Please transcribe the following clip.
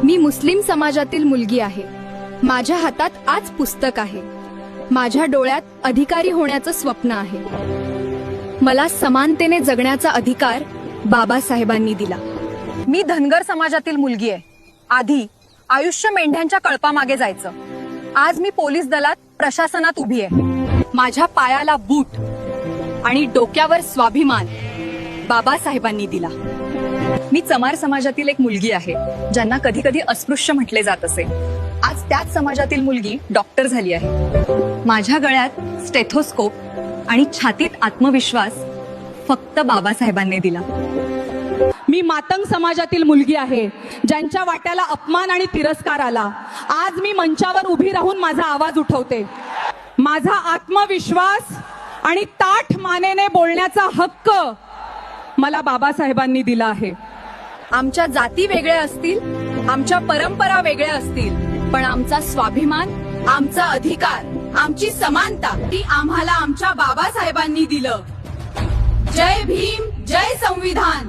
मी मुस्लिम समाजातील मुलगी आहे. माझ्या हातात आज पुस्तक आहे. माझ्या डोळ्यात अधिकारी होण्याचं स्वप्न आहे. मला समानतेने जगण्याचा अधिकार बाबासाहेबांनी दिला. मी धनगर समाजातील मुलगी आहे. आधी आयुष्य मेंढ्यांच्या कळपामागे जायचं. आज मी पोलीस दलात प्रशासनात उभी आहे. माझ्या पायाला बूट आणि डोक्यावर स्वाभिमान बाबासाहेबांनी दिला. मी चमार समाजातील एक मुलगी आहे, ज्यांना कधी कधी अस्पृश्य म्हटले जात असे. आज त्याच समाजातील मुलगी डॉक्टर झाली आहे. माझ्या गळ्यात स्टेथोस्कोप आणि छातीत आत्मविश्वास फक्त बाबासाहेबांनी दिला. मी मातंग समाजातील मुलगी आहे, ज्यांच्या वाट्याला अपमान आणि तिरस्कार आला. आज मी मंचावर उभी राहून माझा आवाज उठवते. माझा आत्मविश्वास आणि ताठ मानेने बोलण्याचा हक्क मला बाबासाहेबांनी दिला आहे. आमच्या जाती वेगळ्या असतील, आमच्या परंपरा वेगळ्या असतील, पण आमचा स्वाभिमान, आमचा अधिकार, आमची समानता ती आम्हाला आमच्या बाबासाहेबांनी दिलं. जय भीम, जय संविधान.